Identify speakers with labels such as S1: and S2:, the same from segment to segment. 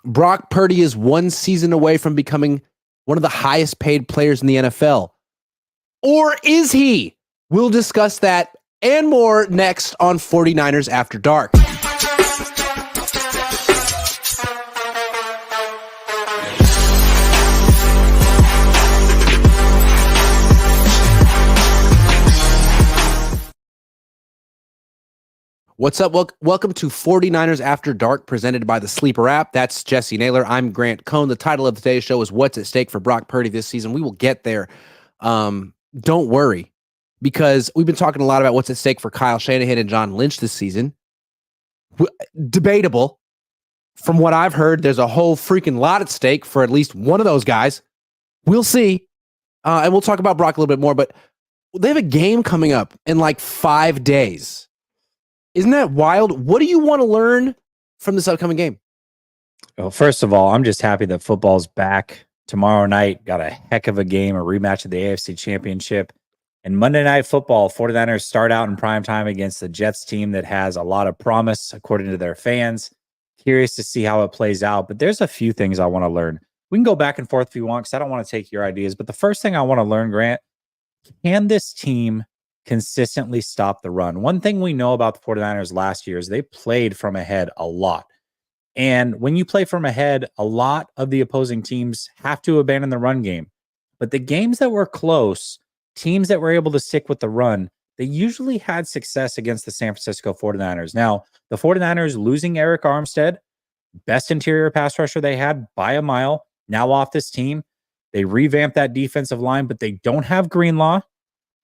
S1: Brock Purdy is one season away from becoming one of the highest paid players in the NFL. Or is he? We'll discuss that and more next on 49ers After Dark. What's up? Welcome to 49ers After Dark, presented by the Sleeper app. That's Jessie Naylor. I'm Grant Cohn. The title of today's show is What's at Stake for Brock Purdy this season. We will get there. Don't worry, because we've been talking a lot about what's at stake for Kyle Shanahan and John Lynch this season. Debatable. From what I've heard, there's a whole freaking lot at stake for at least one of those guys. We'll see. And we'll talk about Brock a little bit more, but they have a game coming up in like 5 days. Isn't that wild? What do you want to learn from this upcoming game?
S2: Well, first of all, I'm just happy that football's back tomorrow night. Got a heck of a game, a rematch of the AFC Championship. And Monday Night Football, 49ers start out in prime time against the Jets team that has a lot of promise, according to their fans. Curious to see how it plays out, but there's a few things I want to learn. We can go back and forth if you want, because I don't want to take your ideas. But the first thing I want to learn, Grant, can this team consistently stop the run? One thing we know about the 49ers last year is they played from ahead a lot. And when you play from ahead, a lot of the opposing teams have to abandon the run game. But the games that were close, teams that were able to stick with the run, they usually had success against the San Francisco 49ers. Now, the 49ers losing Eric Armstead, best interior pass rusher they had by a mile, now off this team. They revamped that defensive line, but they don't have Greenlaw.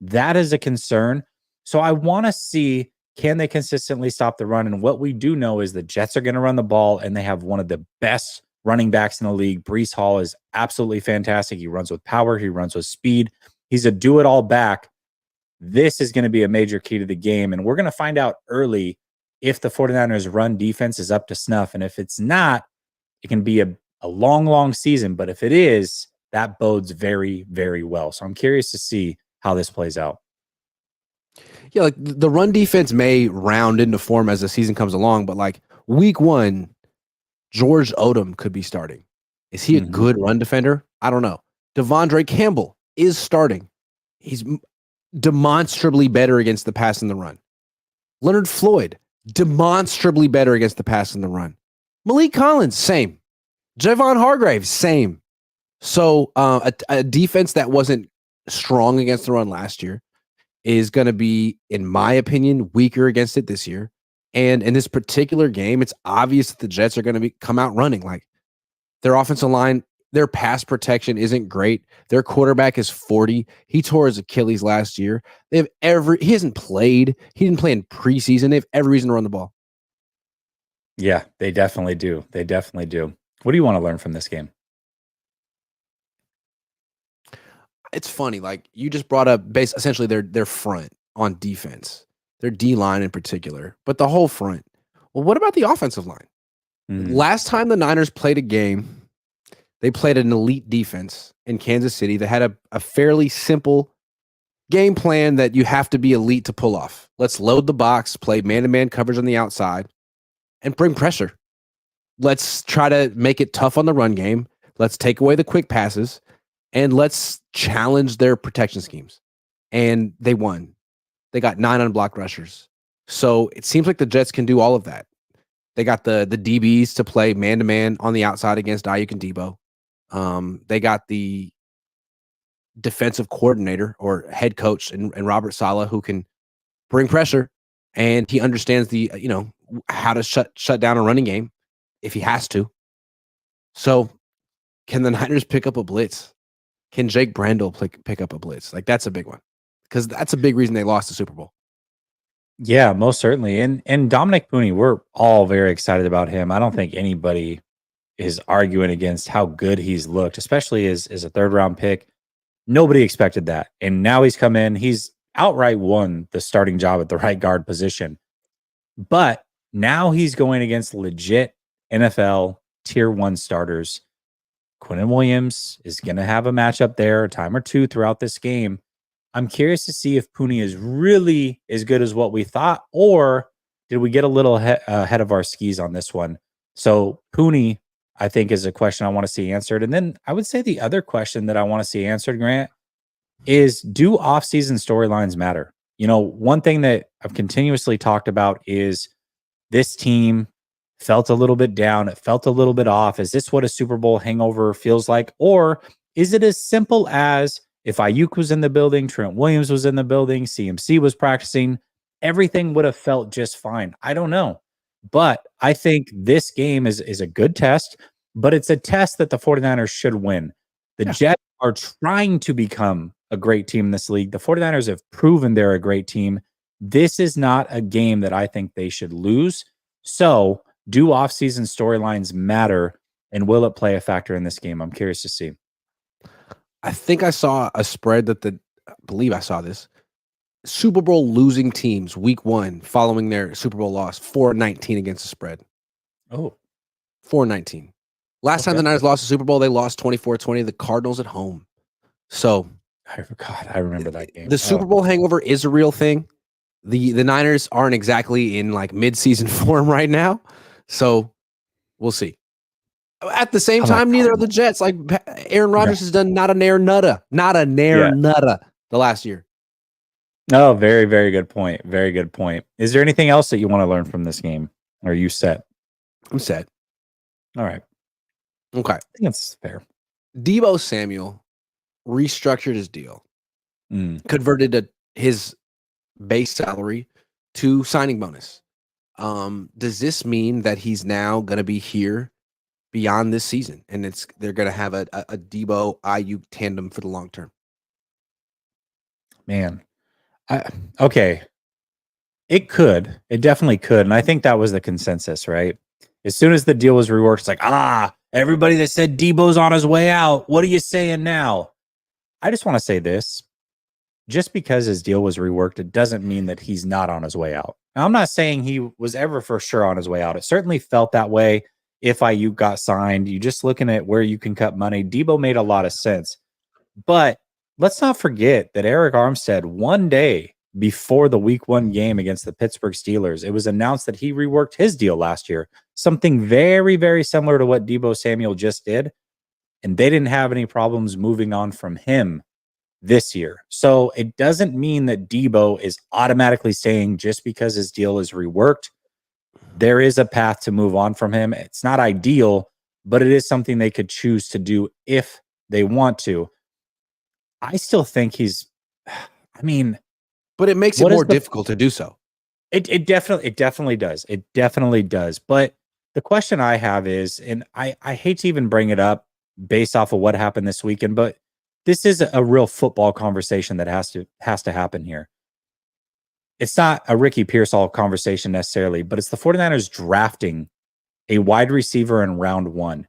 S2: That is a concern. So I want to see, can they consistently stop the run? And what we do know is the Jets are going to run the ball, and they have one of the best running backs in the league. Breece Hall is absolutely fantastic. He runs with power. He runs with speed. He's a do-it-all back. This is going to be a major key to the game, and we're going to find out early if the 49ers run defense is up to snuff. And if it's not, it can be a long, long season. But if it is, that bodes very, very well. So I'm curious to see how this plays out.
S1: Yeah, like the run defense may round into form as the season comes along, but like week one, George Odom could be starting. Is he a good run defender? I don't know. Devondre Campbell is starting. He's demonstrably better against the pass and the run. Leonard Floyd, demonstrably better against the pass and the run. Malik Collins, same. Javon Hargrave, same. So a defense that wasn't strong against the run last year is going to be, in my opinion, weaker against it this year. And in this particular game, it's obvious that the Jets are going to come out running. Like, their offensive line, their pass protection isn't great. Their quarterback is 40. He tore his Achilles last year. He hasn't played. He didn't play in preseason. They have every reason to run the ball.
S2: Yeah, they definitely do. They definitely do. What do you want to learn from this game?
S1: It's funny, like you just brought up essentially their front on defense, their D line in particular, but the whole front. Well, what about the offensive line? Last time the Niners played a game, they played an elite defense in Kansas City that had a fairly simple game plan that you have to be elite to pull off. Let's load the box, play man-to-man coverage on the outside, and bring pressure. Let's try to make it tough on the run game. Let's take away the quick passes. And let's challenge their protection schemes. And they won. They got 9 unblocked rushers. So it seems like the Jets can do all of that. They got the DBs to play man-to-man on the outside against Ayuk and Deebo. They got the defensive coordinator or head coach and Robert Saleh, who can bring pressure. And he understands how to shut down a running game if he has to. So can the Niners pick up a blitz? Can Jake Brendel pick up a blitz? Like, that's a big one, because that's a big reason they lost the Super Bowl.
S2: Yeah, most certainly. And Dominic Mooney, we're all very excited about him. I don't think anybody is arguing against how good he's looked, especially as a third-round pick. Nobody expected that. And now he's come in. He's outright won the starting job at the right guard position. But now he's going against legit NFL Tier 1 starters. Quinnen Williams is going to have a matchup there a time or two throughout this game. I'm curious to see if Pooney is really as good as what we thought, or did we get a little ahead of our skis on this one? So Pooney, I think is a question I want to see answered. And then I would say the other question that I want to see answered, Grant, is do off-season storylines matter? One thing that I've continuously talked about is this team felt a little bit down. It felt a little bit off. Is this what a Super Bowl hangover feels like? Or is it as simple as if Ayuk was in the building, Trent Williams was in the building, CMC was practicing, everything would have felt just fine? I don't know. But I think this game is a good test, but it's a test that the 49ers should win. The Jets are trying to become a great team in this league. The 49ers have proven they're a great team. This is not a game that I think they should lose. So, do offseason storylines matter, and will it play a factor in this game? I'm curious to see.
S1: I think I saw a spread that I believe I saw this. Super Bowl losing teams week 1 following their Super Bowl loss, 4-19 against the spread.
S2: Oh.
S1: 4-19. Last time the Niners lost the Super Bowl, they lost 24-20 the Cardinals at home. So,
S2: I remember that game.
S1: The Super Bowl hangover is a real thing. The Niners aren't exactly in like mid-season form right now. So, we'll see. At the same time, neither are the Jets. Like Aaron Rodgers has done not a nair nutta the last year.
S2: Oh, very, very good point. Very good point. Is there anything else that you want to learn from this game? Or are you set?
S1: I'm set.
S2: All right.
S1: Okay. I
S2: think that's fair.
S1: Deebo Samuel restructured his deal, converted his base salary to signing bonus. Does this mean that he's now going to be here beyond this season, and they're going to have a Deebo Ayuk tandem for the long term?
S2: Man, okay, it could, it definitely could, and I think that was the consensus, right? As soon as the deal was reworked, it's like, everybody that said Deebo's on his way out, what are you saying now? I just want to say this: just because his deal was reworked, it doesn't mean that he's not on his way out. Now, I'm not saying he was ever for sure on his way out. It certainly felt that way. If Ayuk got signed, you just looking at where you can cut money, Deebo made a lot of sense. But let's not forget that Eric Armstead, one day before the week 1 game against the Pittsburgh Steelers, it was announced that he reworked his deal last year. Something very, very similar to what Deebo Samuel just did. And they didn't have any problems moving on from him this year. So it doesn't mean that Deebo is automatically saying just because his deal is reworked, there is a path to move on from him. It's not ideal, but it is something they could choose to do if they want to. I still think
S1: but it makes it more difficult to do so.
S2: It definitely does. It definitely does. But the question I have is, and I hate to even bring it up based off of what happened this weekend, but this is a real football conversation that has to happen here. It's not a Ricky Pearsall conversation necessarily, but it's the 49ers drafting a wide receiver in round 1.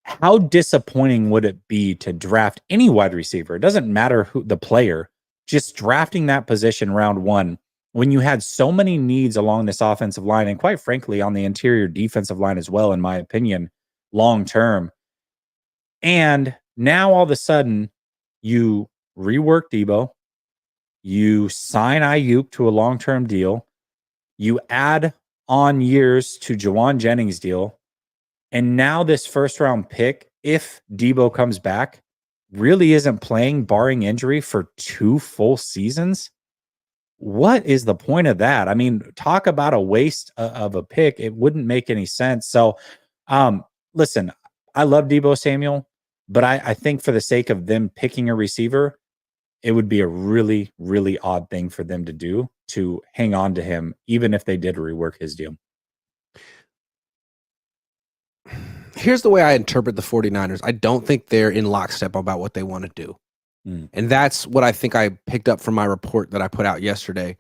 S2: How disappointing would it be to draft any wide receiver? It doesn't matter who the player, just drafting that position round 1 when you had so many needs along this offensive line and quite frankly on the interior defensive line as well, in my opinion, long term. And now all of a sudden you rework Deebo, you sign Ayuk to a long-term deal, you add on years to Jawan Jennings' deal, and now this first-round pick, if Deebo comes back, really isn't playing, barring injury, for 2 full seasons? What is the point of that? I mean, talk about a waste of a pick. It wouldn't make any sense. So, listen, I love Deebo Samuel, but I think for the sake of them picking a receiver, it would be a really, really odd thing for them to do, to hang on to him, even if they did rework his deal.
S1: Here's the way I interpret the 49ers. I don't think they're in lockstep about what they want to do. And that's what I think I picked up from my report that I put out yesterday,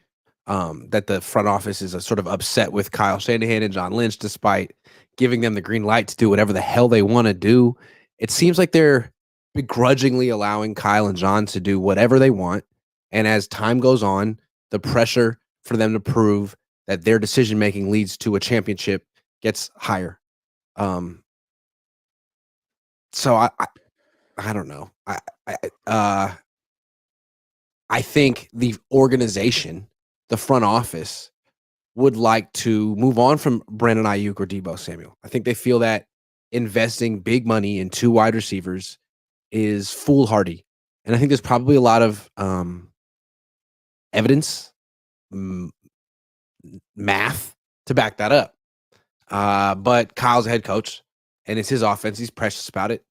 S1: that the front office is sort of upset with Kyle Shanahan and John Lynch, despite giving them the green light to do whatever the hell they want to do. It seems like they're begrudgingly allowing Kyle and John to do whatever they want. And as time goes on, the pressure for them to prove that their decision-making leads to a championship gets higher. So I don't know. I think the organization, the front office, would like to move on from Brandon Ayuk or Deebo Samuel. I think they feel that investing big money in 2 wide receivers is foolhardy. And I think there's probably a lot of evidence, math to back that up. But Kyle's a head coach, and it's his offense. He's precious about it,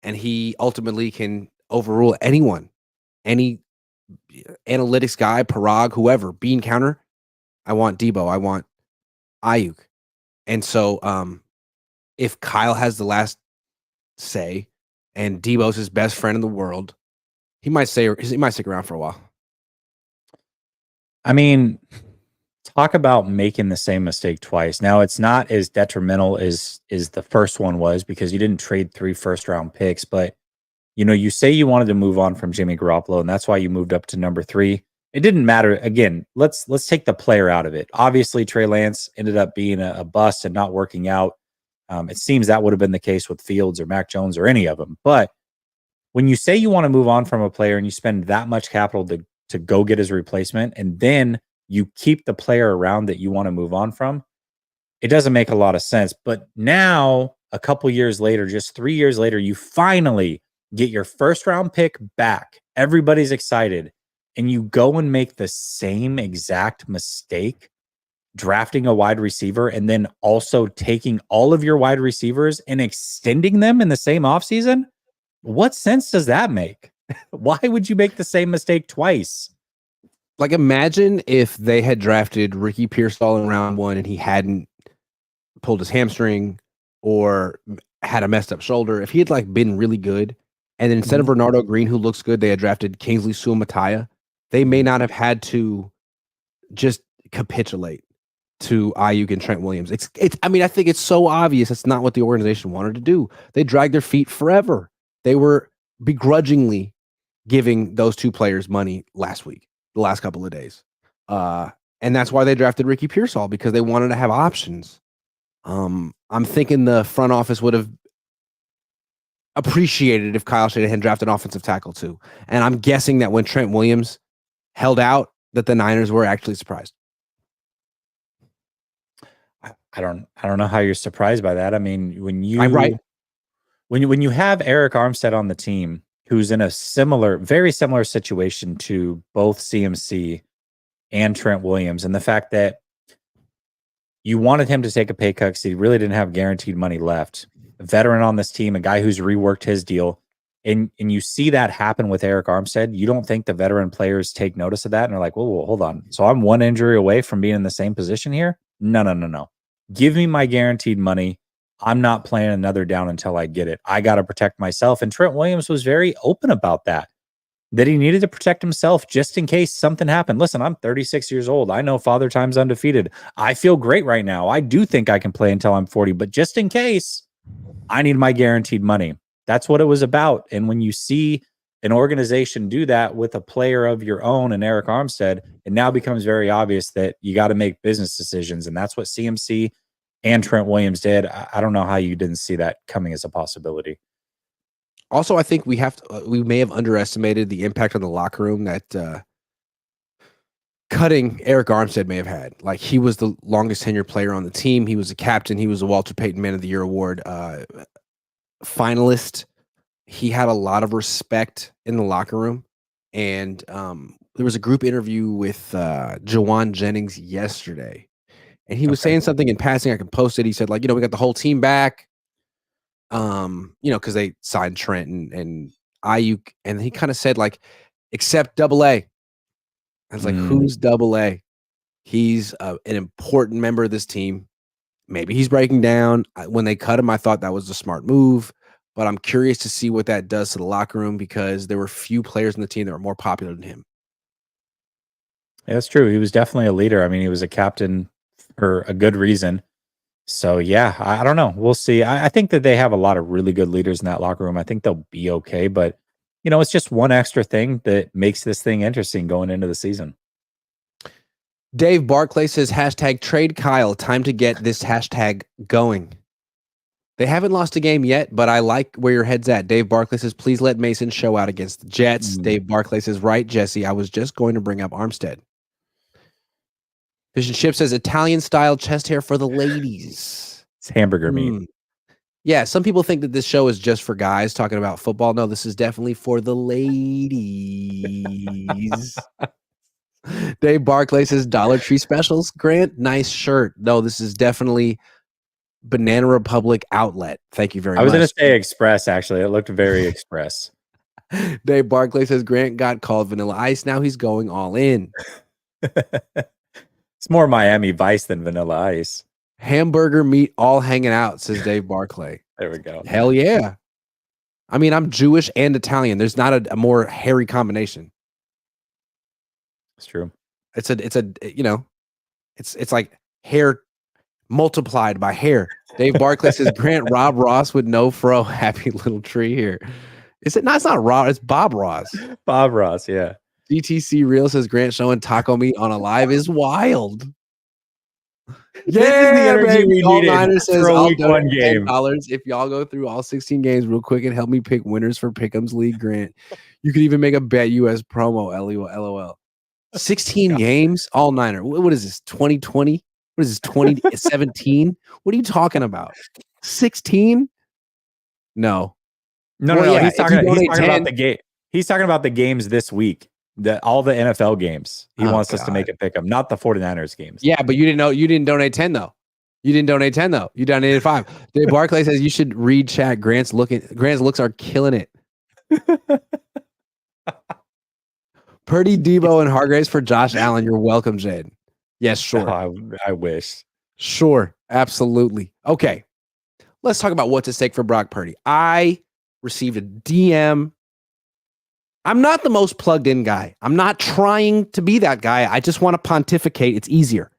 S1: and he ultimately can overrule anyone, any analytics guy, Parag, whoever, bean counter. I want Deebo. I want Ayuk. And so if Kyle has the last say and Deebo's his best friend in the world, he might stick around for a while.
S2: I mean, talk about making the same mistake twice. Now, it's not as detrimental as the first one was because you didn't trade 3 first-round picks, but you say you wanted to move on from Jimmy Garoppolo, and that's why you moved up to number 3. It didn't matter. Again, let's take the player out of it. Obviously, Trey Lance ended up being a bust and not working out. It seems that would have been the case with Fields or Mac Jones or any of them. But when you say you want to move on from a player and you spend that much capital to go get his replacement, and then you keep the player around that you want to move on from, it doesn't make a lot of sense. But now, a couple years later, just 3 years later, you finally get your first round pick back. Everybody's excited. And you go and make the same exact mistake, drafting a wide receiver and then also taking all of your wide receivers and extending them in the same offseason. What sense does that make? Why would you make the same mistake twice?
S1: Like, imagine if they had drafted Ricky Pearsall in round 1 and he hadn't pulled his hamstring or had a messed up shoulder. If he had been really good, and then instead of Bernardo Green, who looks good, they had drafted Kingsley Suamataia, they may not have had to just capitulate to Ayuk and Trent Williams. I mean, I think it's so obvious that's not what the organization wanted to do. They dragged their feet forever. They were begrudgingly giving those 2 players money last week, the last couple of days. And that's why they drafted Ricky Pearsall, because they wanted to have options. I'm thinking the front office would have appreciated if Kyle Shanahan drafted an offensive tackle too. And I'm guessing that when Trent Williams held out, that the Niners were actually surprised.
S2: I don't know how you're surprised by that. I mean, when you have Eric Armstead on the team, who's in a very similar situation to both CMC and Trent Williams, and the fact that you wanted him to take a pay cut because he really didn't have guaranteed money left. A veteran on this team, a guy who's reworked his deal, and you see that happen with Eric Armstead. You don't think the veteran players take notice of that and are like, whoa, hold on. So I'm one injury away from being in the same position here? No. Give me my guaranteed money. I'm not playing another down until I get it. I got to protect myself. And Trent Williams was very open about that he needed to protect himself just in case something happened. Listen, I'm 36 years old. I know Father Time's undefeated. I feel great right now. I do think I can play until I'm 40, but just in case, I need my guaranteed money. That's what it was about. And when you see an organization do that with a player of your own and Eric Armstead, it now becomes very obvious that you got to make business decisions. And that's what CMC and Trent Williams did. I don't know how you didn't see that coming as a possibility.
S1: Also, I think we may have underestimated the impact on the locker room that cutting Eric Armstead may have had. Like, he was the longest tenured player on the team. He was a captain. He was a Walter Payton Man of the Year award finalist. He had a lot of respect in the locker room. And there was a group interview with Jawan Jennings yesterday. And he was saying something in passing. I can post it. He said, we got the whole team back. Because they signed Trent and Ayuk. And he kind of said, except Double A. I was like, who's Double A? He's an important member of this team. Maybe he's breaking down. When they cut him, I thought that was a smart move. But I'm curious to see what that does to the locker room, because there were few players in the team that were more popular than him.
S2: Yeah, that's true. He was definitely a leader. I mean, he was a captain for a good reason. So, yeah, I don't know. We'll see. I think that they have a lot of really good leaders in that locker room. I think they'll be okay. But, it's just one extra thing that makes this thing interesting going into the season.
S1: Dave Barclay says, #trade Kyle. Time to get this hashtag going. They haven't lost a game yet, but I like where your head's at. Dave Barclay says, please let Mason show out against the Jets. Dave Barclay says, right, Jesse. I was just going to bring up Armstead. Fish and Chip says, Italian-style chest hair for the ladies.
S2: It's hamburger meat.
S1: Yeah, some people think that this show is just for guys talking about football. No, this is definitely for the ladies. Dave Barclay says Dollar Tree specials. Grant, nice shirt. No, this is definitely Banana Republic outlet. Thank you very
S2: I was
S1: much.
S2: going to say Express, actually. It looked very Express.
S1: Dave Barclay says Grant got called Vanilla Ice. Now he's going all in.
S2: It's more Miami Vice than Vanilla Ice.
S1: Hamburger meat all hanging out, says Dave Barclay.
S2: There we go.
S1: Hell yeah. I mean, I'm Jewish and Italian. There's not a more hairy combination.
S2: It's true.
S1: It's like hair multiplied by hair. Dave Barclay says Grant Rob Ross with no fro. Happy little tree here. Is it not? It's not Ross. It's Bob Ross.
S2: Bob Ross, yeah.
S1: DTC Real says Grant showing taco meat on a live is wild.
S2: This is the energy we needed
S1: says,
S2: for a
S1: I'll
S2: week one game.
S1: $10 if y'all go through all 16 games real quick and help me pick winners for Pick'em's League. Grant, you could even make a Bet US promo. LOL. 16 games, all Niner. What is this? 2020? What is this? 2017? What are you talking about? 16? No.
S2: No. Yeah, he's talking about the game. He's talking about the games this week. All the NFL games. He wants us to make a pick 'em, not the 49ers games.
S1: Yeah, but you didn't know. You didn't donate 10 though. You donated 5. Dave Barclay says you should read chat. Grant's looks are killing it. Purdy, Deebo, and Hargraves for Josh Allen. You're welcome, Jade. Yes, sure.
S2: Oh, I wish.
S1: Sure, absolutely. Okay, let's talk about what's at stake for Brock Purdy. I received a DM. I'm not the most plugged in guy. I'm not trying to be that guy. I just want to pontificate. It's easier.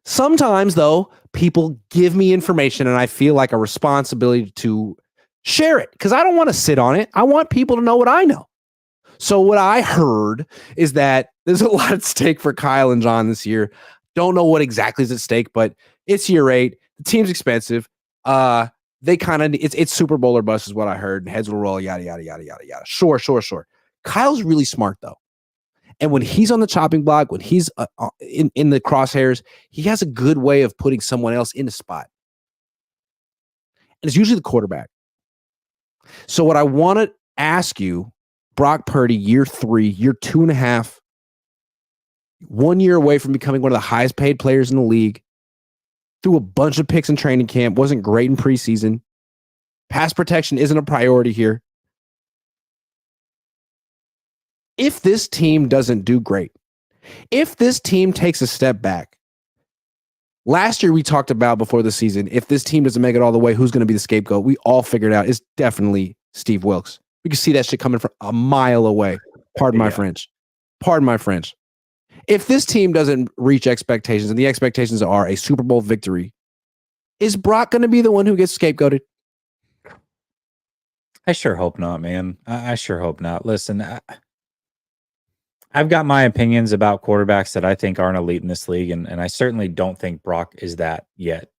S1: Sometimes, though, people give me information and I feel like a responsibility to share it because I don't want to sit on it. I want people to know what I know. So what I heard is that there's a lot at stake for Kyle and John this year. Don't know what exactly is at stake, but it's year 8. The team's expensive. They kind of it's Super Bowl or bust is what I heard. Heads will roll, yada yada yada yada yada. Sure. Kyle's really smart though, and when he's on the chopping block, when he's in the crosshairs, he has a good way of putting someone else in a spot, and it's usually the quarterback. So what I want to ask you, Brock Purdy, year 3, year 2.5, 1 year away from becoming one of the highest paid players in the league, threw a bunch of picks in training camp, wasn't great in preseason. Pass protection isn't a priority here. If this team doesn't do great, if this team takes a step back, last year we talked about before the season, if this team doesn't make it all the way, who's going to be the scapegoat? We all figured out it's definitely Steve Wilkes. We can see that shit coming from a mile away. Pardon my French. If this team doesn't reach expectations, and the expectations are a Super Bowl victory, is Brock going to be the one who gets scapegoated?
S2: I sure hope not, man. I sure hope not. Listen, I've got my opinions about quarterbacks that I think aren't elite in this league, and I certainly don't think Brock is that yet.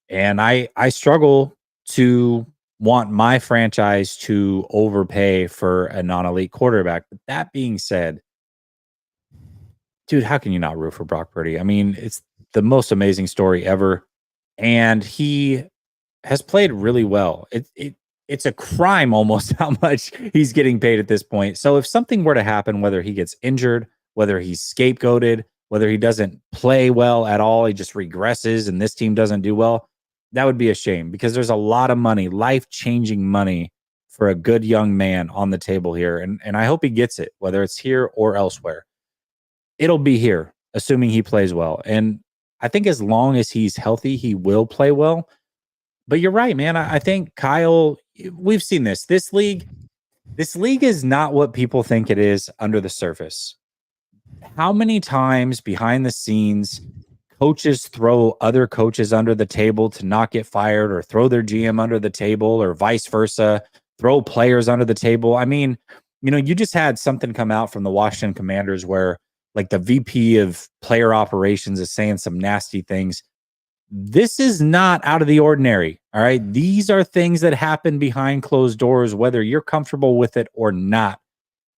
S2: And I struggle to want my franchise to overpay for a non-elite quarterback. But that being said, dude, how can you not root for Brock Purdy? I mean, it's the most amazing story ever. And he has played really well. It's a crime almost how much he's getting paid at this point. So if something were to happen, whether he gets injured, whether he's scapegoated, whether he doesn't play well at all, he just regresses and this team doesn't do well, that would be a shame because there's a lot of money, life-changing money for a good young man on the table here. And I hope he gets it, whether it's here or elsewhere. It'll be here, assuming he plays well. And I think as long as he's healthy, he will play well. But you're right, man. I think Kyle, we've seen this. This league is not what people think it is under the surface. How many times behind the scenes coaches throw other coaches under the table to not get fired, or throw their GM under the table, or vice versa, throw players under the table? I mean, you just had something come out from the Washington Commanders where like the VP of player operations is saying some nasty things. This is not out of the ordinary. All right. These are things that happen behind closed doors, whether you're comfortable with it or not.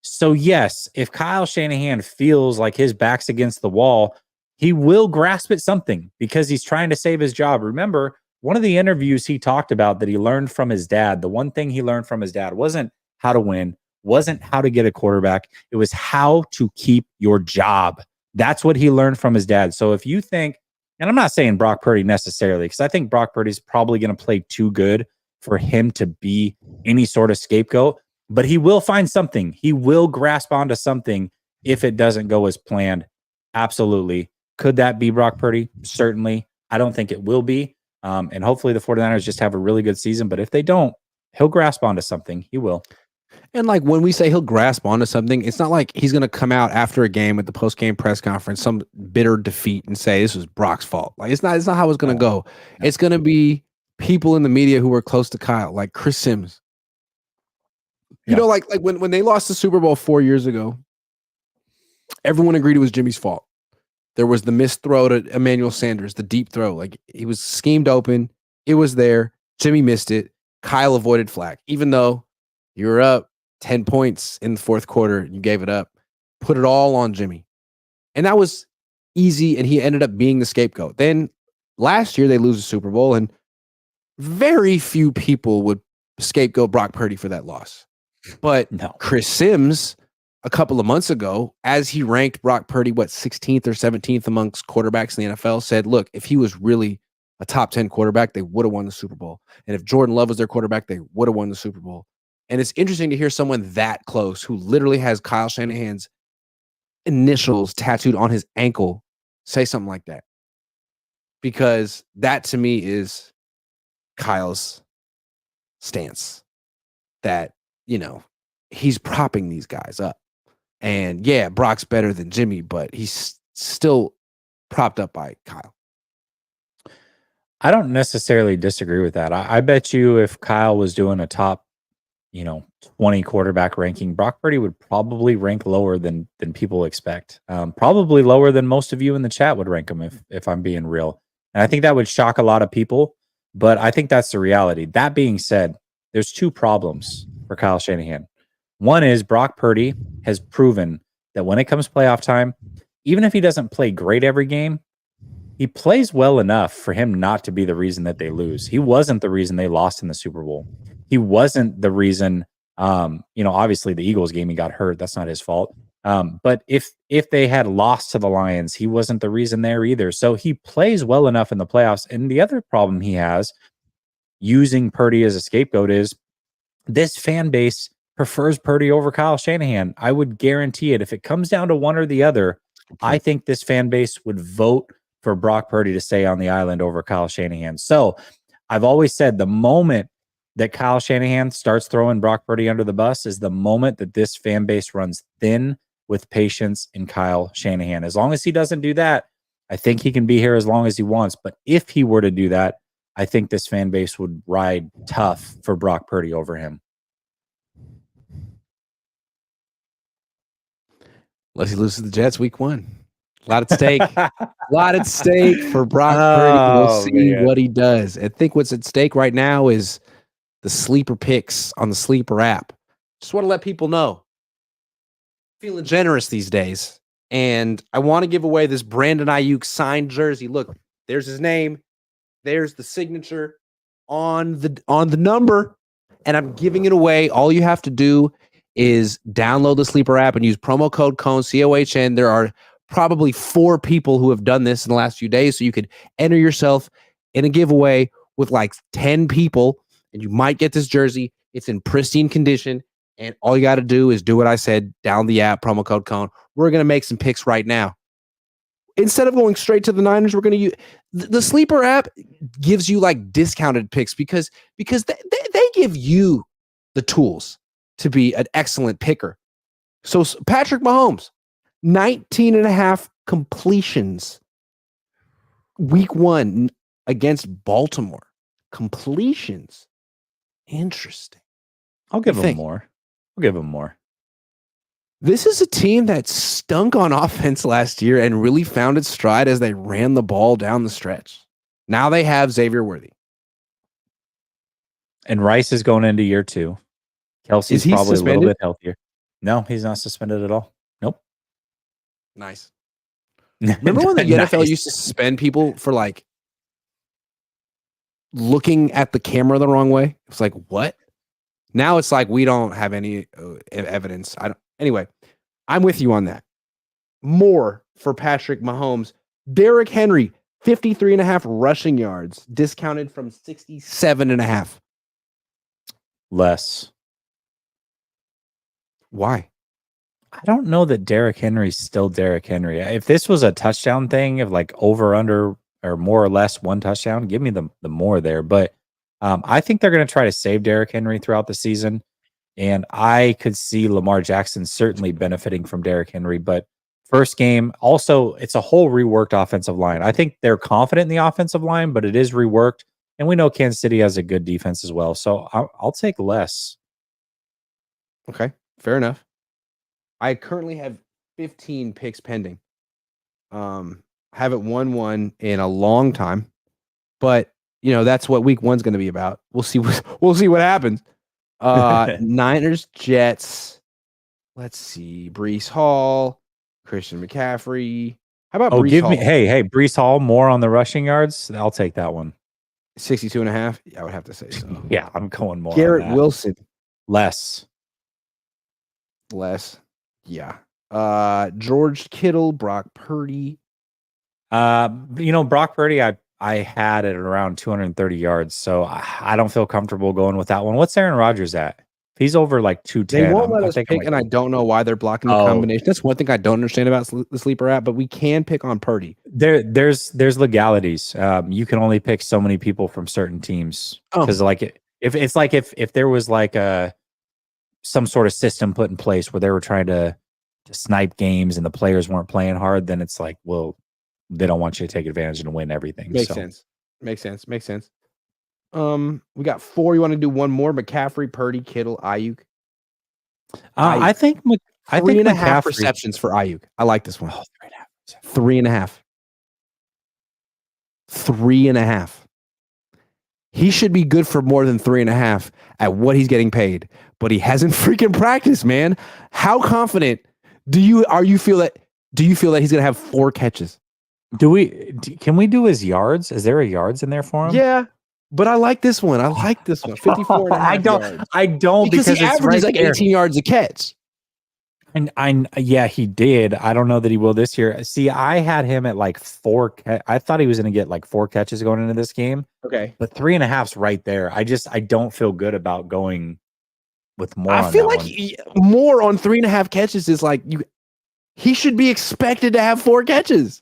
S2: So yes, if Kyle Shanahan feels like his back's against the wall, he will grasp at something because he's trying to save his job. Remember, one of the interviews he talked about that he learned from his dad, the one thing he learned from his dad wasn't how to win, wasn't how to get a quarterback. It was how to keep your job. That's what he learned from his dad. So if you think, and I'm not saying Brock Purdy necessarily, because I think Brock Purdy's probably going to play too good for him to be any sort of scapegoat, but he will find something. He will grasp onto something if it doesn't go as planned. Absolutely. Could that be Brock Purdy? Certainly. I don't think it will be. And hopefully the 49ers just have a really good season. But if they don't, he'll grasp onto something. He will.
S1: And like when we say he'll grasp onto something, it's not like he's going to come out after a game at the post-game press conference, some bitter defeat, and say this was Brock's fault. Like it's not how it's going to go. No. It's going to be people in the media who were close to Kyle, like Chris Sims. You know, like when they lost the Super Bowl 4 years ago, everyone agreed it was Jimmy's fault. There was the missed throw to Emmanuel Sanders, the deep throw. Like he was schemed open. It was there. Jimmy missed it. Kyle avoided flag, even though you were up 10 points in the fourth quarter. You gave it up. Put it all on Jimmy. And that was easy, and he ended up being the scapegoat. Then last year, they lose the Super Bowl, and very few people would scapegoat Brock Purdy for that loss. But Chris Sims, a couple of months ago, as he ranked Brock Purdy, 16th or 17th amongst quarterbacks in the NFL, said, look, if he was really a top 10 quarterback, they would have won the Super Bowl. And if Jordan Love was their quarterback, they would have won the Super Bowl. And it's interesting to hear someone that close who literally has Kyle Shanahan's initials tattooed on his ankle say something like that. Because that to me is Kyle's stance that, you know, he's propping these guys up. And yeah, Brock's better than Jimmy, but he's still propped up by Kyle.
S2: I don't necessarily disagree with that. I bet you if Kyle was doing a top, 20 quarterback ranking, Brock Purdy would probably rank lower than people expect. Probably lower than most of you in the chat would rank him if I'm being real. And I think that would shock a lot of people, but I think that's the reality. That being said, there's two problems for Kyle Shanahan. One is Brock Purdy has proven that when it comes playoff time, even if he doesn't play great every game, he plays well enough for him not to be the reason that they lose. He wasn't the reason they lost in the Super Bowl. He wasn't the reason, obviously the Eagles game, he got hurt. That's not his fault. But if they had lost to the Lions, he wasn't the reason there either. So he plays well enough in the playoffs. And the other problem he has using Purdy as a scapegoat is this fan base prefers Purdy over Kyle Shanahan. I would guarantee it. If it comes down to one or the other, I think this fan base would vote for Brock Purdy to stay on the island over Kyle Shanahan. So I've always said the moment that Kyle Shanahan starts throwing Brock Purdy under the bus is the moment that this fan base runs thin with patience in Kyle Shanahan. As long as he doesn't do that, I think he can be here as long as he wants. But if he were to do that, I think this fan base would ride tough for Brock Purdy over him.
S1: Unless he loses to the Jets week 1. A lot at stake. A lot at stake for Brock Purdy. We'll see what he does. I think what's at stake right now is the sleeper picks on the sleeper app. Just want to let people know. Feeling generous these days. And I want to give away this Brandon Ayuk signed jersey. Look, there's his name. There's the signature on the number. And I'm giving it away. All you have to do is download the sleeper app and use promo code Cohn, COHN. There are probably 4 people who have done this in the last few days. So you could enter yourself in a giveaway with like 10 people and you might get this jersey. It's in pristine condition. And all you got to do is do what I said, down the app, promo code Cohn. We're going to make some picks right now. Instead of going straight to the Niners, we're going to use the sleeper app gives you like discounted picks because they give you the tools to be an excellent picker. So Patrick Mahomes, 19.5 completions week 1 against Baltimore. Completions. Interesting.
S2: I'll give him more.
S1: This is a team that stunk on offense last year and really found its stride as they ran the ball down the stretch. Now they have Xavier Worthy.
S2: And Rice is going into year 2. Kelsey's probably suspended? A little bit healthier. No, he's not suspended at all. Nope.
S1: Nice. Remember when the NFL used to suspend people for like looking at the camera the wrong way. It's like, what? Now it's like we don't have any evidence. Anyway, I'm with you on that. More for Patrick Mahomes. Derrick Henry, 53.5 rushing yards, discounted from 67.5.
S2: Less.
S1: Why?
S2: I don't know that Derrick Henry's still Derrick Henry. If this was a touchdown thing of like over, under, or more or less one touchdown, give me the more there. But I think they're going to try to save Derrick Henry throughout the season. And I could see Lamar Jackson certainly benefiting from Derrick Henry. But first game, also, it's a whole reworked offensive line. I think they're confident in the offensive line, but it is reworked. And we know Kansas City has a good defense as well. So I'll take less.
S1: Okay, fair enough. I currently have 15 picks pending. Haven't won one in a long time, but that's what week 1's going to be about. We'll see what happens. Niners, Jets. Let's see. Breece Hall, Christian McCaffrey. How about Breece Hall?
S2: Hey, Breece Hall, more on the rushing yards. I'll take that one.
S1: 62.5. I would have to say so.
S2: Yeah, I'm going more.
S1: Garrett Wilson.
S2: Less.
S1: Yeah. George Kittle, Brock Purdy.
S2: Brock Purdy, I had it around 230 yards, so I don't feel comfortable going with that one. What's Aaron Rodgers at? If he's over like 210.
S1: They won't let us pick, and I don't know why they're blocking the combination. That's one thing I don't understand about the sleeper app, but we can pick on Purdy.
S2: There's legalities. You can only pick so many people from certain teams. Because if there was like some sort of system put in place where they were trying to snipe games and the players weren't playing hard, then it's like, well, they don't want you to take advantage and win everything.
S1: Makes sense. We got 4. You want to do one more? McCaffrey, Purdy, Kittle, Ayuk.
S2: I think
S1: 3.5 receptions for Ayuk. I like this one. 3.5. 3.5. He should be good for more than 3.5 at what he's getting paid, but he hasn't freaking practiced, man. How confident do you feel that he's going to have 4 catches?
S2: Can we do his yards? Is there a yards in there for him?
S1: Yeah, but I like this one. 54 and a half yards.
S2: I don't
S1: because he averages like 18 yards a catch.
S2: And he did. I don't know that he will this year. See, I had him at like 4. I thought he was going to get like 4 catches going into this game.
S1: Okay,
S2: but 3.5's right there. I don't feel good about going with more.
S1: I feel like more on 3.5 catches is like he should be expected to have 4 catches.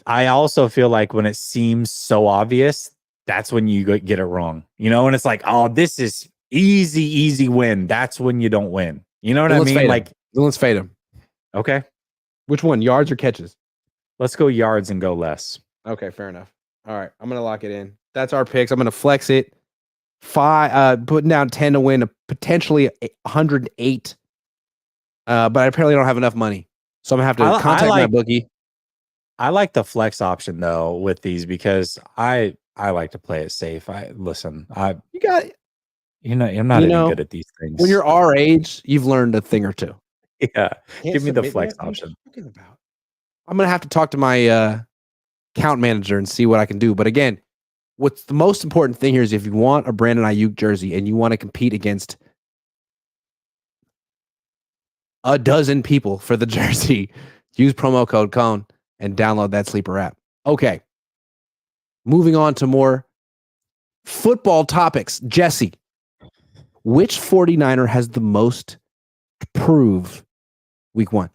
S2: I also feel like when it seems so obvious, that's when you get it wrong. And it's like, oh, this is easy win. That's when you don't win. You know what I mean? Like,
S1: let's fade him.
S2: Okay.
S1: Which one? Yards or catches?
S2: Let's go yards and go less.
S1: Okay, fair enough. All right, I'm gonna lock it in. That's our picks. I'm gonna flex it. 5, putting down 10 to win, potentially 108. But I apparently don't have enough money, so I'm gonna have to contact my bookie.
S2: I like the flex option though with these because I like to play it safe. I'm not even good at these things.
S1: When you're our age, you've learned a thing or two.
S2: Yeah, give me the flex option.
S1: I'm gonna have to talk to my account manager and see what I can do. But again, what's the most important thing here is if you want a Brandon Ayuk jersey and you want to compete against a dozen people for the jersey, use promo code Cohn and download that sleeper app. Okay. Moving on to more football topics. Jesse, which 49er has the most to prove week 1?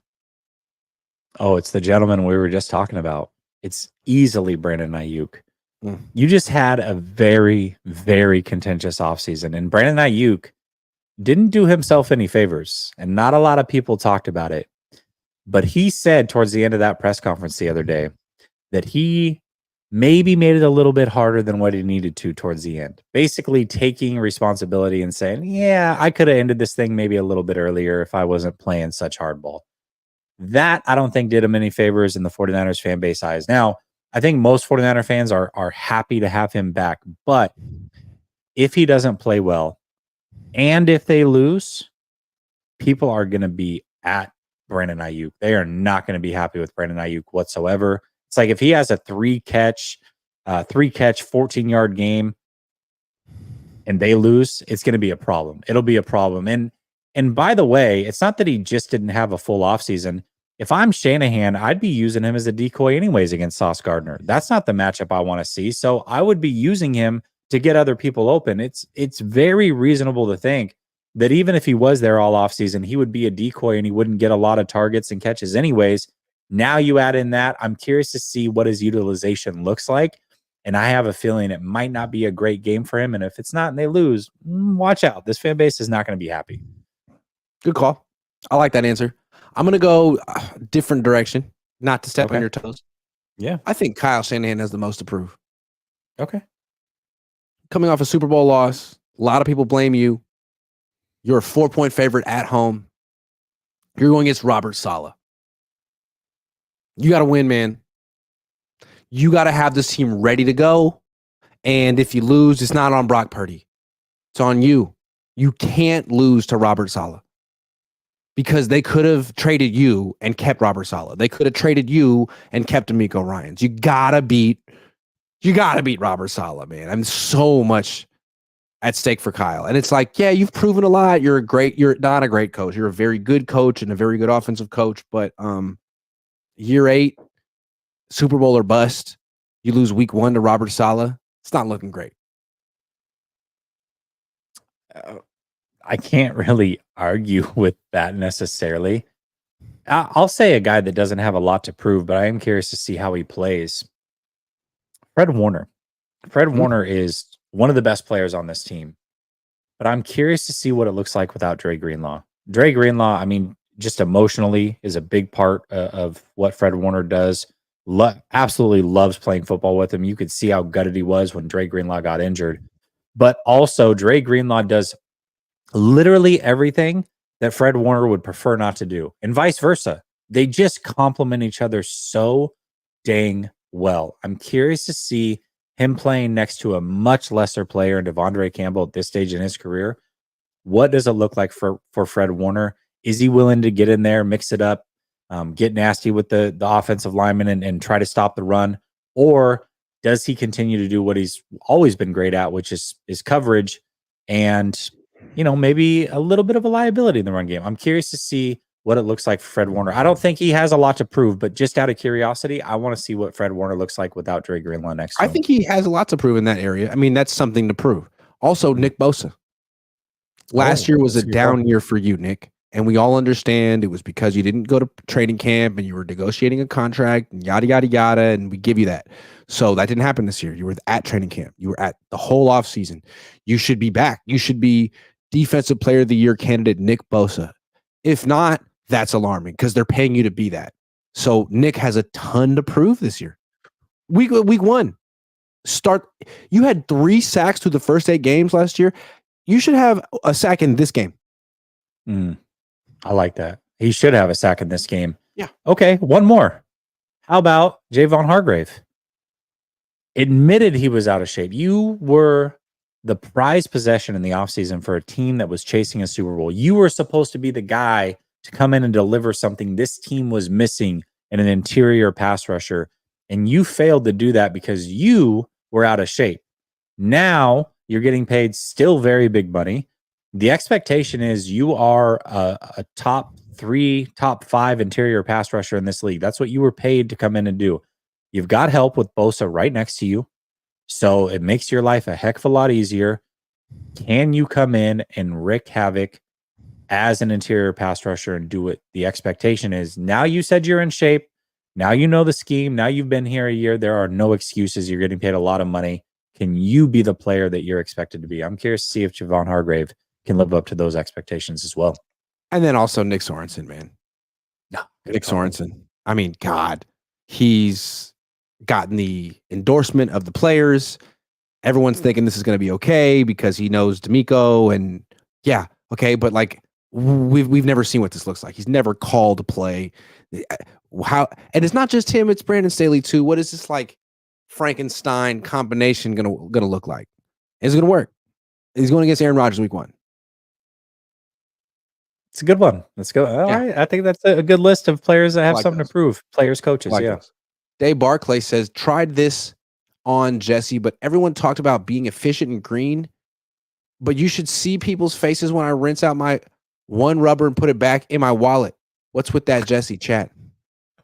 S2: Oh, it's the gentleman we were just talking about. It's easily Brandon Ayuk. You just had a very, very contentious offseason, and Brandon Ayuk didn't do himself any favors, and not a lot of people talked about it. But he said towards the end of that press conference the other day that he maybe made it a little bit harder than what he needed to towards the end. Basically taking responsibility and saying, yeah, I could have ended this thing maybe a little bit earlier if I wasn't playing such hardball. That, I don't think, did him any favors in the 49ers fan base eyes. Now, I think most 49er fans are happy to have him back. But if he doesn't play well and if they lose, people are going to be at Brandon Ayuk. They are not going to be happy with Brandon Ayuk whatsoever. It's like if he has a 3 catch, 14-yard game and they lose, it's going to be a problem. It'll be a problem. And by the way, it's not that he just didn't have a full offseason. If I'm Shanahan, I'd be using him as a decoy anyways against Sauce Gardner. That's not the matchup I want to see. So I would be using him to get other people open. It's very reasonable to think that even if he was there all offseason, he would be a decoy and he wouldn't get a lot of targets and catches anyways. Now you add in that, I'm curious to see what his utilization looks like. And I have a feeling it might not be a great game for him. And if it's not and they lose, watch out. This fan base is not going to be happy.
S1: Good call. I like that answer. I'm going to go a different direction, not to step on your toes.
S2: Yeah.
S1: I think Kyle Shanahan has the most to prove.
S2: Okay.
S1: Coming off a Super Bowl loss, a lot of people blame you. You're a 4-point favorite at home. You're going against Robert Saleh. You got to win, man. You got to have this team ready to go. And if you lose, it's not on Brock Purdy. It's on you. You can't lose to Robert Saleh because they could have traded you and kept Robert Saleh. They could have traded you and kept D'Amico Ryans. You got to beat Robert Saleh, man. I'm so much at stake for Kyle. And it's like, yeah, you've proven a lot. You're not a great coach. You're a very good coach and a very good offensive coach. But year 8, Super Bowl or bust. You lose week 1 to Robert Saleh. It's not looking great.
S2: I can't really argue with that necessarily. I'll say a guy that doesn't have a lot to prove, but I am curious to see how he plays. Fred Warner. Fred Warner is one of the best players on this team, but I'm curious to see what it looks like without Dre Greenlaw. Dre Greenlaw, I mean, just emotionally is a big part of what Fred Warner does. Absolutely loves playing football with him. You could see how gutted he was when Dre Greenlaw got injured. But also, Dre Greenlaw does literally everything that Fred Warner would prefer not to do, and vice versa. They just complement each other so dang well. I'm curious to see him playing next to a much lesser player in Devondre Campbell at this stage in his career. What does it look like for Fred Warner? Is he willing to get in there, mix it up, get nasty with the offensive lineman and try to stop the run? Or does he continue to do what he's always been great at, which is coverage and, maybe a little bit of a liability in the run game? I'm curious to see what it looks like for Fred Warner. I don't think he has a lot to prove, but just out of curiosity, I want to see what Fred Warner looks like without Dre Greenlaw next to him.
S1: I think he has a lot to prove in that area. I mean, that's something to prove. Also, Nick Bosa. Last year was a down year for you, Nick. And we all understand it was because you didn't go to training camp and you were negotiating a contract and yada, yada, yada. And we give you that. So that didn't happen this year. You were at training camp. You were at the whole offseason. You should be back. You should be Defensive Player of the Year candidate Nick Bosa. If not, that's alarming because they're paying you to be that. So Nick has a ton to prove this year. Week 1. You had 3 sacks through the first 8 games last year. You should have a sack in this game.
S2: I like that. He should have a sack in this game.
S1: Yeah.
S2: Okay, one more. How about Javon Hargrave? Admitted he was out of shape. You were the prized possession in the offseason for a team that was chasing a Super Bowl. You were supposed to be the guy to come in and deliver something this team was missing in an interior pass rusher, and you failed to do that because you were out of shape. Now you're getting paid still very big money. The expectation is you are a top 3, top 5 interior pass rusher in this league. That's what you were paid to come in and do. You've got help with Bosa right next to you, so it makes your life a heck of a lot easier. Can you come in and wreak havoc as an interior pass rusher and do it? The expectation is now you said you're in shape. Now you know the scheme. Now you've been here a year. There are no excuses. You're getting paid a lot of money. Can you be the player that you're expected to be? I'm curious to see if Javon Hargrave can live up to those expectations as well.
S1: And then also Nick Sorensen, man. No, Nick Sorensen. I mean, God, he's gotten the endorsement of the players. Everyone's thinking this is going to be okay because he knows D'Amico and yeah, okay, but like we've never seen what this looks like. He's never called to play. How? And it's not just him; it's Brandon Staley too. What is this like Frankenstein combination gonna look like? Is it gonna work? He's going against Aaron Rodgers week 1.
S2: It's a good one. Let's go. All right. I think that's a good list of players that have something to prove. Players, coaches.
S1: Those. Dave Barclay says, tried this on Jesse, but everyone talked about being efficient and green. But you should see people's faces when I rinse out my one rubber and put it back in my wallet. What's with that, Jesse? Chat.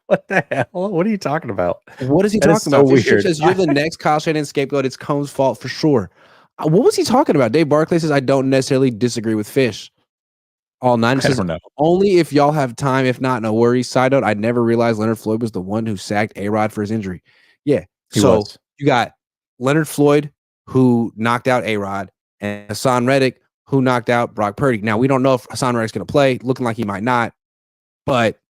S2: What the hell? What are you talking about?
S1: What is he
S2: That is
S1: talking
S2: so
S1: about? Fish Chip
S2: weird.
S1: says you're the next Kyle Shanahan scapegoat. It's Cohn's fault for sure. What was he talking about? Dave Barclay says I don't necessarily disagree with Fish. All nine says only if y'all have time. If not, no worries. Side note: I never realized Leonard Floyd was the one who sacked A-Rod for his injury. Yeah, so you got Leonard Floyd who knocked out A-Rod and Hassan Reddick who knocked out Brock Purdy. Now we don't know if Hassan Reddick's going to play. Looking like he might not, but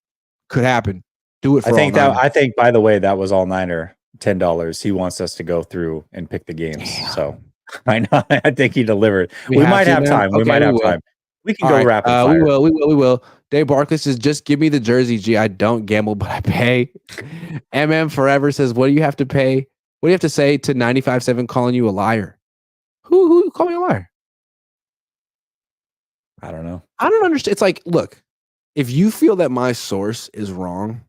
S1: could happen. Do it for
S2: I think, by the way, that was all Niner $10. He wants us to go through and pick the games. Damn. So I know. I think he delivered. We might have time. We might have time. We can go rapid fire.
S1: We will. Dave Barkley says, just give me the jersey, G. I don't gamble, but I pay. Forever says, what do you have to pay? What do you have to say to 95.7 calling you a liar? Who called me a liar?
S2: I don't know.
S1: I don't understand. It's like, look, if you feel that my source is wrong,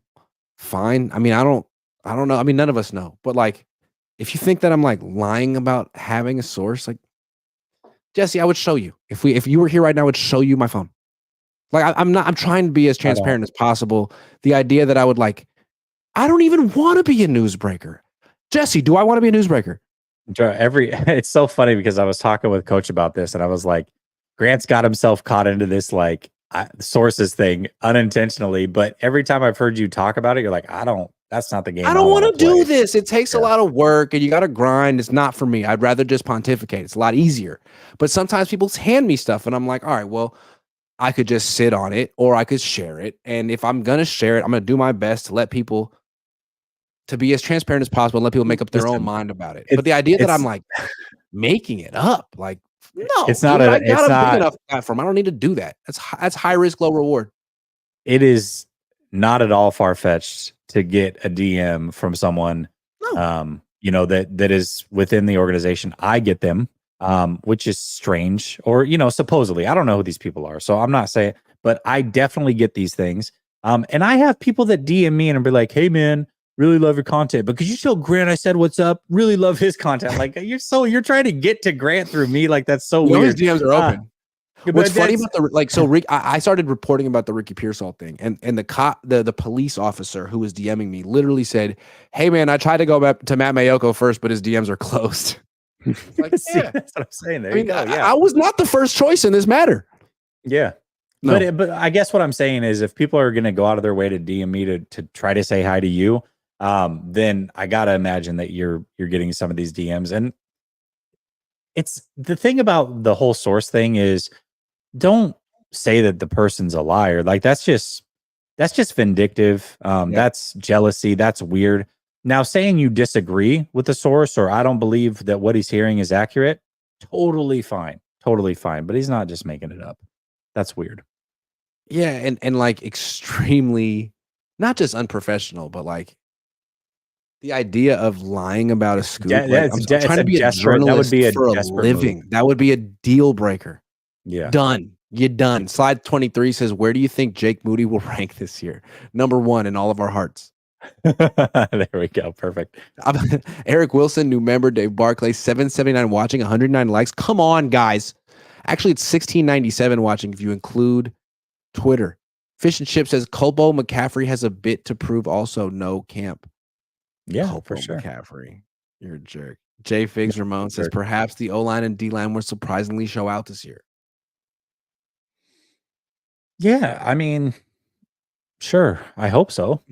S1: fine. I mean, I don't know. I mean, none of us know. But like, if you think that I'm like lying about having a source, like, Jesse, I would show you. If you were here right now, I would show you my phone. Like, I'm trying to be as transparent as possible. The idea that I would like, I don't even want to be a newsbreaker. Jesse, do I want to be a newsbreaker?
S2: It's so funny because I was talking with Coach about this, and I was like, Grant's got himself caught into this like sources thing unintentionally, but every time I've heard you talk about it, you're like, that's not the game.
S1: I don't want to do this. It takes a lot of work and you got to grind. It's not for me. I'd rather just pontificate. It's a lot easier. But sometimes people hand me stuff and I'm like, all right, well, I could just sit on it or I could share it. And if I'm going to share it, I'm going to do my best to let people to be as transparent as possible and let people make up their own mind about it. But the idea that I'm like making it up, like, no,
S2: it's not.
S1: I got a big enough platform. I don't need to do that. That's high risk, low reward.
S2: It is not at all far fetched to get a DM from someone, that is within the organization. I get them, which is strange, or supposedly. I don't know who these people are, so I'm not saying, but I definitely get these things. And I have people that DM me and be like, "Hey, man, really love your content, but could you tell Grant I said what's up? Really love his content." Like you're trying to get to Grant through me. Like that's so weird.
S1: His DMs are open. What's funny about Rick, I started reporting about the Ricky Pearsall thing, and the police officer who was DMing me literally said, "Hey man, I tried to go to Matt Mayoko first, but his DMs are closed."
S2: Like, yeah, that's what I'm saying. There you go. Yeah,
S1: I was not the first choice in this matter.
S2: Yeah. No. But I guess what I'm saying is if people are going to go out of their way to DM me to try to say hi to you, then I got to imagine that you're getting some of these DMs. And it's the thing about the whole source thing is don't say that the person's a liar. Like that's just vindictive. That's jealousy. That's weird. Now saying you disagree with the source or I don't believe that what he's hearing is accurate, totally fine. But he's not just making it up. That's weird.
S1: Yeah, and like extremely not just unprofessional, but like the idea of lying about a scoop. I'm trying to be a journalist for a living. Move. That would be a deal breaker.
S2: Yeah.
S1: Done. You're done. Slide 23 says, where do you think Jake Moody will rank this year? Number 1 in all of our hearts.
S2: There we go. Perfect.
S1: Eric Wilson, new member. Dave Barclay, 779 watching, 109 likes. Come on, guys. Actually, it's 1697 watching if you include Twitter. Fish and Chip says, Colbo McCaffrey has a bit to prove also. No camp.
S2: Yeah,
S1: Colbo
S2: for sure.
S1: McCaffrey. You're a jerk. Jay Figs Ramon says, perhaps the O-line and D-line will surprisingly show out this year.
S2: Yeah, I mean, sure. I hope so.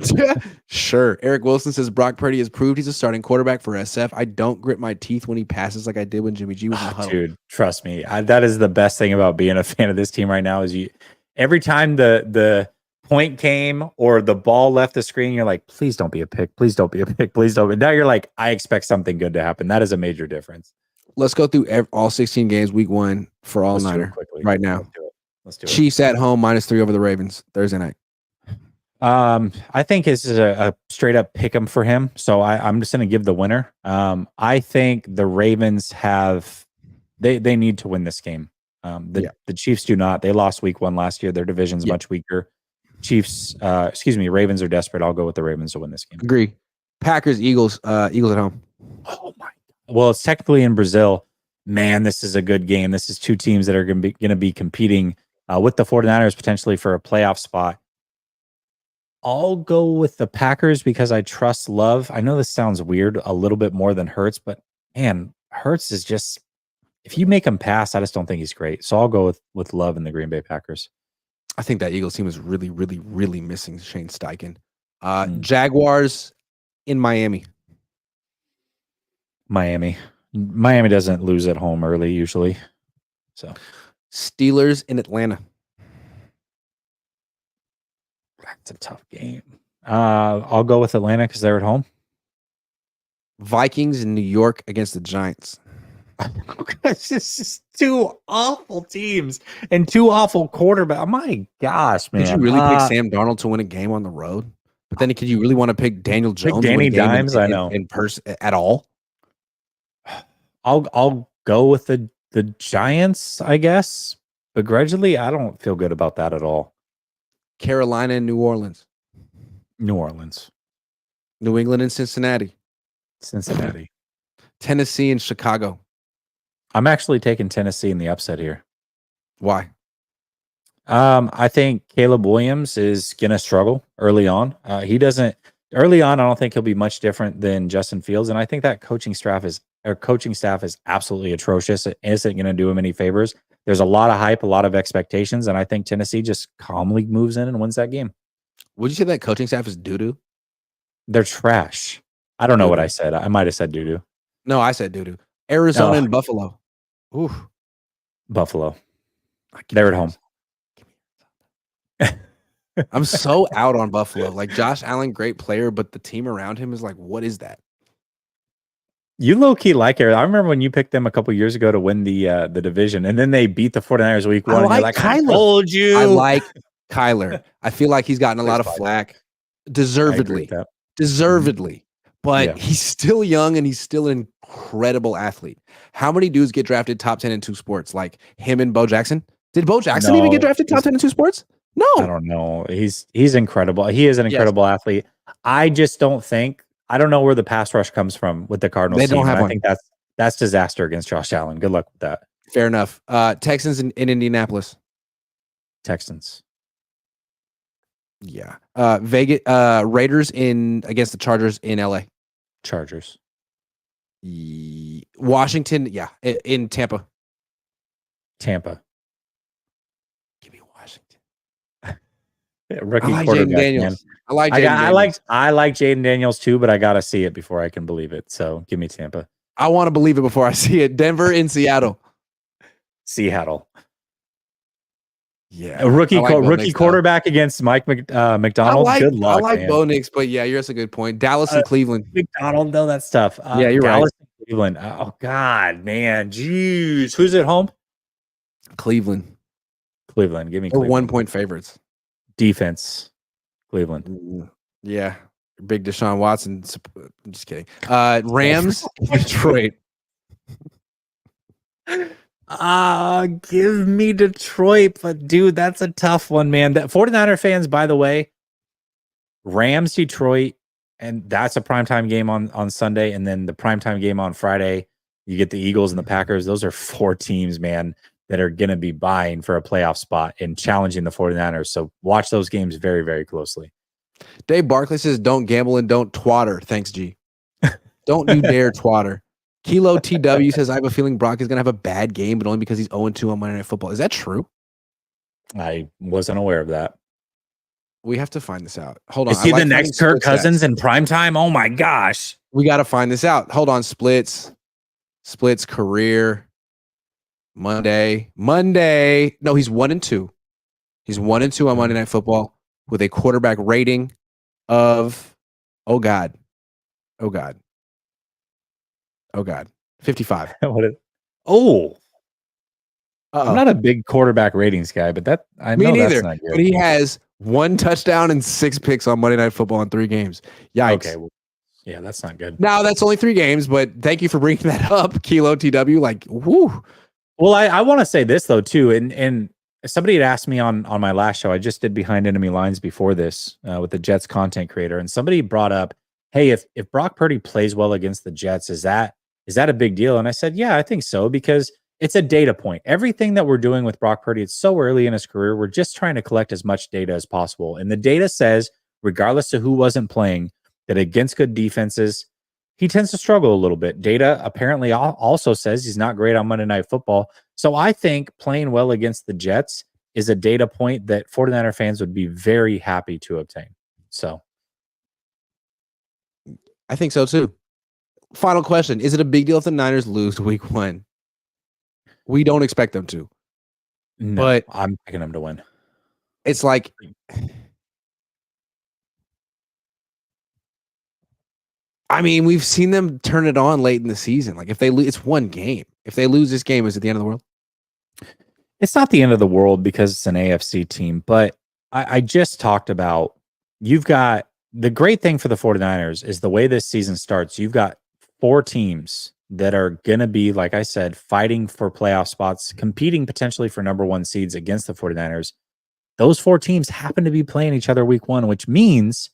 S1: Sure. Eric Wilson says Brock Purdy has proved he's a starting quarterback for SF. I don't grit my teeth when he passes like I did when Jimmy G was in the huddle.
S2: Dude, trust me. That is the best thing about being a fan of this team right now is every time the point came or the ball left the screen, you're like, please don't be a pick. Please don't be a pick. Please don't. Now you're like, I expect something good to happen. That is a major difference.
S1: Let's go through all 16 games week 1 for all Niner right now.
S2: Let's do it.
S1: Chiefs at home -3 over the Ravens Thursday night.
S2: I think this is a straight up pick 'em for him. So I'm just going to give the winner. I think the Ravens they need to win this game. The Chiefs do not. They lost week 1 last year. Their division's much weaker. Ravens are desperate. I'll go with the Ravens to win this game.
S1: Agree. Packers, Eagles at home.
S2: Oh my. Well, it's technically in Brazil. man, this is a good game. This is two teams that are going to be competing with the 49ers potentially for a playoff spot. I'll go with the Packers because I trust Love. I know this sounds weird a little bit more than Hurts, but man, Hurts is just, if you make him pass, I just don't think he's great. So I'll go with Love and the Green Bay Packers.
S1: I think that Eagles team is really, really, really missing Shane Steichen. Jaguars in Miami.
S2: Miami doesn't lose at home early usually. So
S1: Steelers in Atlanta.
S2: That's a tough game. I'll go with Atlanta because they're at home.
S1: Vikings in New York against the Giants.
S2: It's just two awful teams and two awful quarterbacks. My gosh, man.
S1: Did you really pick Sam Darnold to win a game on the road? But then could you really want to pick Daniel Jones?
S2: Danny Dimes, I know.
S1: In person at all?
S2: I'll go with the Giants, I guess. Begrudgingly, I don't feel good about that at all.
S1: Carolina and New Orleans.
S2: New Orleans.
S1: New England and Cincinnati.
S2: Cincinnati.
S1: Tennessee and Chicago.
S2: I'm actually taking Tennessee in the upset here.
S1: Why?
S2: I think Caleb Williams is going to struggle early on. Early on, I don't think he'll be much different than Justin Fields. And I think that coaching staff is absolutely atrocious. It isn't going to do him any favors. There's a lot of hype, a lot of expectations. And I think Tennessee just calmly moves in and wins that game.
S1: Would you say that coaching staff is doo-doo?
S2: They're trash. I don't know what I said. I might have said doo-doo.
S1: No, I said doo-doo. Arizona and Buffalo. Ooh.
S2: Buffalo. They're at home.
S1: I'm so out on Buffalo. Like Josh Allen, great player, but the team around him is like, what is that?
S2: You low-key like Arizona. I remember when you picked them a couple years ago to win the division, and then they beat the 49ers week one. I told you.
S1: I like Kyler. I feel like he's gotten a lot of flack. Deservedly. But he's still young and he's still an incredible athlete. How many dudes get drafted top 10 in two sports? Like him and Bo Jackson? Did Bo Jackson even get drafted top 10 in two sports? No.
S2: I don't know. He's incredible. He is an incredible athlete. I just don't think, I don't know where the pass rush comes from with the Cardinals.
S1: They don't have one.
S2: I think that's disaster against Josh Allen. Good luck with that.
S1: Fair enough. Texans in Indianapolis.
S2: Texans.
S1: Yeah. Vegas Raiders against the Chargers in LA.
S2: Chargers.
S1: Washington, in Tampa.
S2: Tampa.
S1: Give me Washington.
S2: Rookie quarterback.
S1: Daniels. I like Jaden Daniels.
S2: I like Jaden Daniels too, but I gotta see it before I can believe it. So give me Tampa.
S1: I want to believe it before I see it. Denver in Seattle.
S2: Seattle.
S1: Yeah,
S2: a rookie quarterback against Mike McDonald. Good luck.
S1: I like Bo Nix, but yeah, that's a good point. Dallas and Cleveland.
S2: McDonald, though, that's tough.
S1: You're
S2: Dallas
S1: right.
S2: And Cleveland. Oh God, man, jeez, who's at home?
S1: Cleveland.
S2: Give me Cleveland.
S1: 1 point favorites.
S2: Defense. Cleveland.
S1: Yeah, big Deshaun Watson. I'm just kidding. Rams, Detroit.
S2: Give me Detroit, but dude, that's a tough one, man. That 49er fans, by the way, Rams, Detroit, and that's a primetime game on Sunday, and then the primetime game on Friday, you get the Eagles and the Packers. Those are four teams, man, that are going to be vying for a playoff spot and challenging the 49ers. So watch those games very, very closely.
S1: Dave Barkley says, don't gamble and don't twatter. Thanks, G. Don't you dare twatter. Kilo TW says, I have a feeling Brock is going to have a bad game, but only because he's 0-2 on Monday Night Football. Is that true?
S2: I wasn't aware of that.
S1: We have to find this out. Hold on.
S2: Is he the next Kirk Cousins in primetime? Oh, my gosh.
S1: We got to find this out. Hold on. Splits career. Monday. No, he's 1-2. He's 1-2 on Monday Night Football with a quarterback rating of, oh God, 55.
S2: I'm not a big quarterback ratings guy, but
S1: me neither. That's not good. But he has 1 touchdown and 6 picks on Monday Night Football in 3 games. Yikes.
S2: Okay. Well, yeah, that's not good.
S1: Now that's only 3 games, but thank you for bringing that up, Kilo TW. Like, whoo.
S2: Well, I want to say this though too, and somebody had asked me on my last show. I just did Behind Enemy Lines before this with the Jets content creator, and somebody brought up, hey, if Brock Purdy plays well against the Jets, is that Is that a big deal? And I said, yeah, I think so, because it's a data point. Everything that we're doing with Brock Purdy, it's so early in his career. We're just trying to collect as much data as possible. And the data says, regardless of who wasn't playing, that against good defenses, he tends to struggle a little bit. Data apparently also says he's not great on Monday Night Football. So I think playing well against the Jets is a data point that 49er fans would be very happy to obtain. So
S1: I think so too. Final question. Is it a big deal if the Niners lose week 1? We don't expect them to.
S2: No, but I'm picking them to win.
S1: It's like, I mean, we've seen them turn it on late in the season. Like if they lose, it's one game. If they lose this game, is it the end of the world?
S2: It's not the end of the world because it's an AFC team, but I just talked about, you've got, the great thing for the 49ers is the way this season starts. You've got 4 teams that are going to be, like I said, fighting for playoff spots, competing potentially for number 1 seeds against the 49ers. Those 4 teams happen to be playing each other week 1, which means,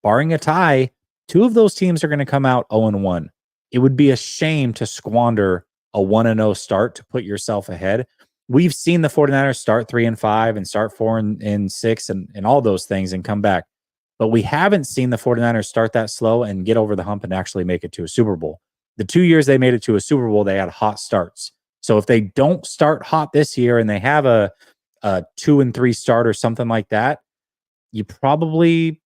S2: barring a tie, 2 of those teams are going to come out 0-1. It would be a shame to squander a 1-0 start to put yourself ahead. We've seen the 49ers start 3-5 and start 4-6 and all those things and come back. But we haven't seen the 49ers start that slow and get over the hump and actually make it to a Super Bowl. The 2 years they made it to a Super Bowl, they had hot starts. So if they don't start hot this year and they have a 2-3 start or something like that, you probably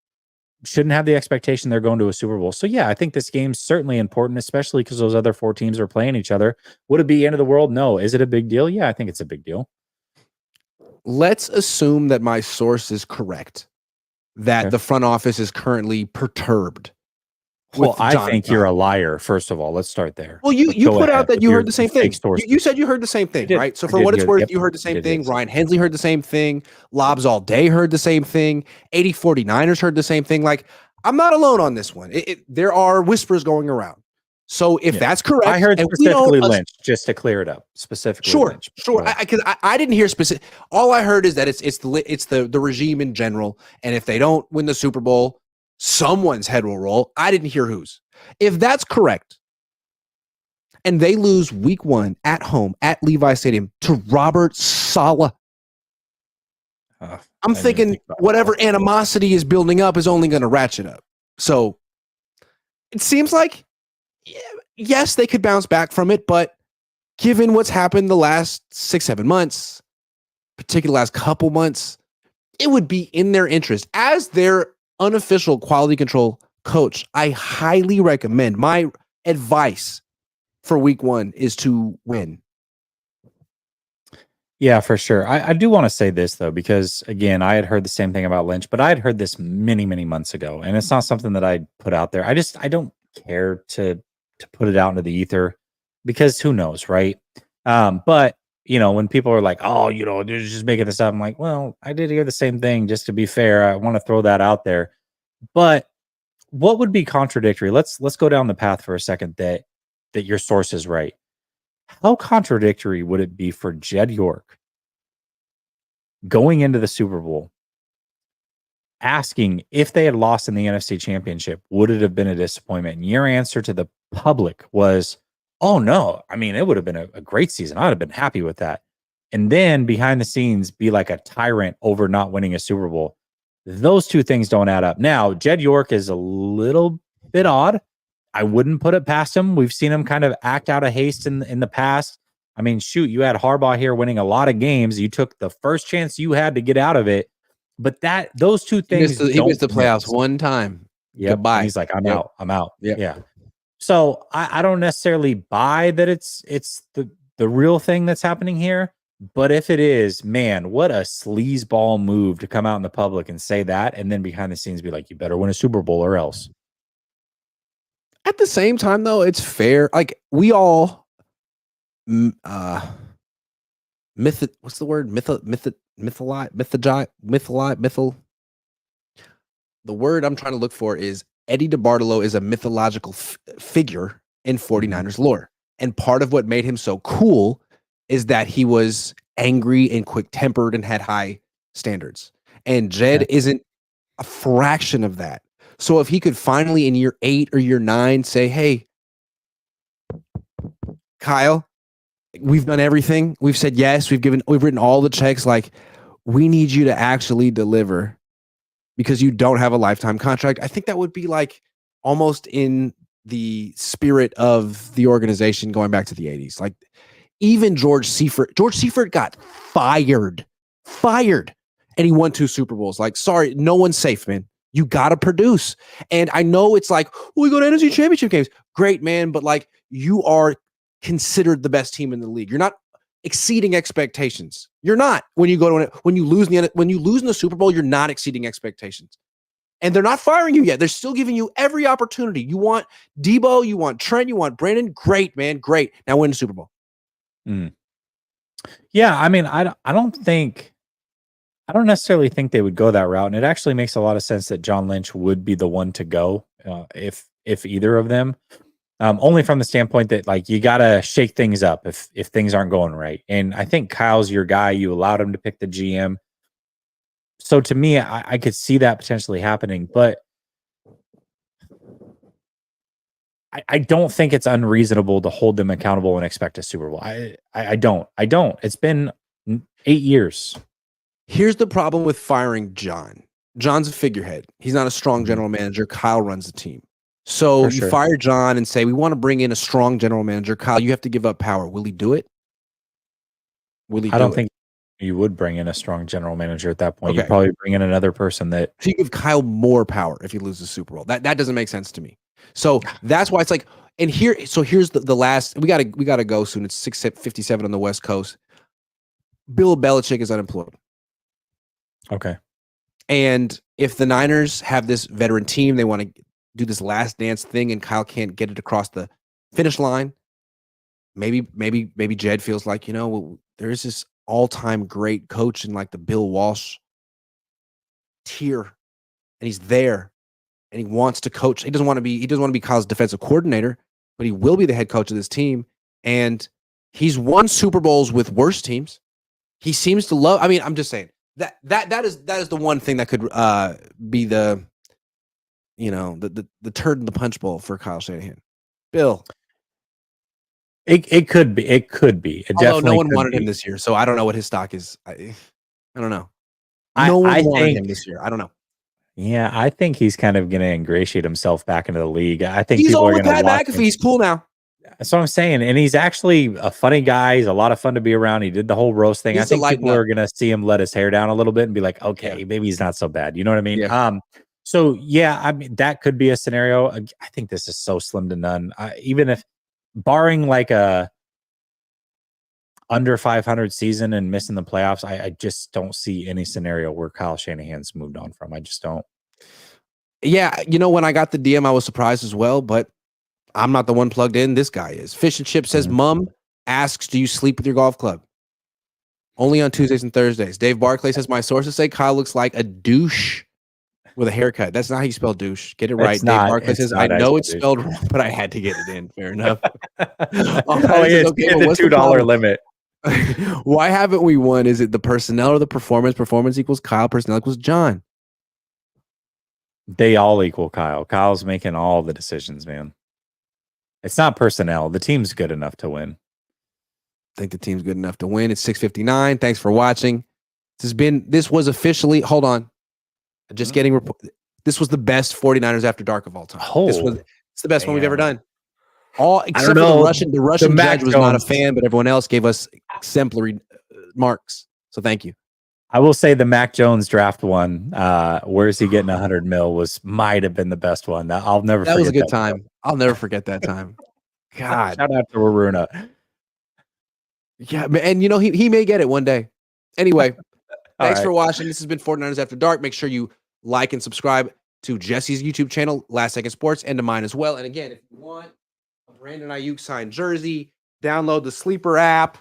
S2: shouldn't have the expectation they're going to a Super Bowl. So yeah, I think this game's certainly important, especially because those other 4 teams are playing each other. Would it be end of the world? No. Is it a big deal? Yeah, I think it's a big deal.
S1: Let's assume that my source is correct, that the front office is currently perturbed.
S2: Well, I think you're a liar, first of all. Let's start there.
S1: Well, you put out that you heard the same thing. You said you heard the same thing, right? So for what it's worth, you heard the same thing. Ryan Hensley heard the same thing. Lobs All Day heard the same thing. 8049ers heard the same thing. Like, I'm not alone on this one. There are whispers going around. So if that's correct,
S2: I heard specifically Lynch, just to clear it up. Specifically, Lynch.
S1: Sure. Because I didn't hear specific. All I heard is that it's the regime in general, and if they don't win the Super Bowl, someone's head will roll. I didn't hear whose. If that's correct, and they lose week 1 at home at Levi Stadium to Robert Saleh, I'm thinking whatever animosity is building up is only going to ratchet up. So it seems like, yes, they could bounce back from it, but given what's happened the last 6-7 months, particularly the last couple months, it would be in their interest as their unofficial quality control coach. I highly recommend, my advice for week 1 is to win.
S2: Yeah, for sure. I do want to say this though, because again, I had heard the same thing about Lynch, but I had heard this many, many months ago, and it's not something that I put out there. I don't care to put it out into the ether, because who knows, right? But when people are like, oh, they're just making this up, I'm like, well, I did hear the same thing. Just to be fair, I want to throw that out there. But what would be contradictory? Let's go down the path for a second that your source is right. How contradictory would it be for Jed York going into the Super Bowl asking if they had lost in the NFC Championship, would it have been a disappointment? And your answer to the public was, oh no, I mean, it would have been a great season. I'd have been happy with that. And then behind the scenes, be like a tyrant over not winning a Super Bowl. Those two things don't add up. Now, Jed York is a little bit odd. I wouldn't put it past him. We've seen him kind of act out of haste in the past. I mean, shoot, you had Harbaugh here winning a lot of games. You took the first chance you had to get out of it. But those two things,
S1: he missed the playoffs one time.
S2: Yeah,
S1: goodbye.
S2: He's like, I'm out.
S1: Yep.
S2: Yeah. So I don't necessarily buy that it's the real thing that's happening here. But if it is, man, what a sleazeball move to come out in the public and say that, and then behind the scenes be like, you better win a Super Bowl or else.
S1: At the same time, though, it's fair. Like, we all what's the word? The word I'm trying to look for is Eddie DeBartolo is a mythological figure in 49ers lore. And part of what made him so cool is that he was angry and quick-tempered and had high standards. And Jed isn't a fraction of that. So if he could finally in year 8 or year 9 say, hey, Kyle, we've done everything. We've said yes. We've written all the checks. Like, we need you to actually deliver because you don't have a lifetime contract. I think that would be like almost in the spirit of the organization going back to the 80s. Like, even George Seifert got fired, and he won 2 Super Bowls. Like, sorry, no one's safe, man. You got to produce. And I know it's like, we go to NFC Championship games. Great, man. But like, you are considered the best team in the league. You're not exceeding expectations. You're not when you go to when you lose in the Super Bowl, you're not exceeding expectations. And they're not firing you yet. They're still giving you every opportunity. You want Deebo, you want Trent, you want Brandon. Great, man. Great. Now win the Super Bowl.
S2: Yeah, I mean, I don't necessarily think they would go that route, and it actually makes a lot of sense that John Lynch would be the one to go if either of them. Only from the standpoint that like you gotta shake things up if things aren't going right. And I think Kyle's your guy. You allowed him to pick the GM, so to me, I could see that potentially happening, but I don't think it's unreasonable to hold them accountable and expect a Super Bowl. I don't. It's been 8 years.
S1: Here's the problem with firing John. John's a figurehead. He's not a strong general manager. Kyle runs the team. So you fire John and say, we want to bring in a strong general manager. Kyle, you have to give up power. Will he do it?
S2: I don't think you would bring in a strong general manager at that point. Okay. You'd probably bring in another person that...
S1: So you give Kyle more power if he loses the Super Bowl. That doesn't make sense to me. So that's why it's like, and here's the last, we gotta go soon. It's 6:57 on the West Coast. Bill Belichick is unemployed.
S2: Okay.
S1: And if the Niners have this veteran team, they want to do this last dance thing, and Kyle can't get it across the finish line. Maybe Jed feels like, there's this all-time great coach in like the Bill Walsh tier, and he's there, and he wants to coach. He doesn't want to be Kyle's defensive coordinator, but he will be the head coach of this team. And he's won Super Bowls with worse teams. He seems to love. I mean, I'm just saying that is the one thing that could be the turd in the punch bowl for Kyle Shanahan. Bill.
S2: It could be. It
S1: Although no one wanted him this year, so I don't know what his stock is. I don't know. No one wanted him this year. I don't know.
S2: Yeah, I think he's kind of going to ingratiate himself back into the league. I think
S1: he's
S2: people
S1: on
S2: are
S1: with Pat McAfee. He's cool now.
S2: That's what I'm saying. And he's actually a funny guy. He's a lot of fun to be around. He did the whole roast thing. I think people are going to see him let his hair down a little bit and be like, okay, maybe he's not so bad. You know what I mean?
S1: Yeah.
S2: So yeah, I mean, that could be a scenario. I think this is so slim to none. Even if barring like a under 500 season and missing the playoffs, I just don't see any scenario where Kyle Shanahan's moved on from. I just don't.
S1: Yeah, when I got the DM, I was surprised as well, but I'm not the one plugged in. This guy is. Fish and Chip says, Mom asks, do you sleep with your golf club? Only on Tuesdays and Thursdays. Dave Barclay says, my sources say Kyle looks like a douche with a haircut. That's not how you spell douche. Get it right. Dave Barclay says, I know it's spelled wrong, but I had to get it in. Fair enough.
S2: The $2 limit.
S1: Why haven't we won? Is it the personnel or the performance? Performance equals Kyle. Personnel equals John.
S2: They all equal Kyle. Kyle's making all the decisions, man. It's not personnel. The team's good enough to win.
S1: I think the team's good enough to win. It's 6:59. Thanks for watching. This was officially, hold on. Just getting report. This was the best 49ers After Dark of all time. It's the best one we've ever done. All except for the Russian judge was not a fan, but everyone else gave us exemplary marks. So thank you.
S2: I will say the Mac Jones draft one, where is he getting 100 mil might have been the best one. I'll never forget.
S1: That was a good time. I'll never forget that time. God.
S2: Shout out to Waruna.
S1: Yeah, and he may get it one day. Anyway, thanks for watching. This has been 49ers After Dark. Make sure you like and subscribe to Jesse's YouTube channel, Last Second Sports, and to mine as well. And again, if you want a Brandon Ayuk signed jersey, download the Sleeper app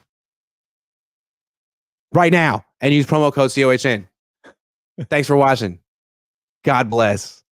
S1: right now and use promo code COHN. Thanks for watching. God bless.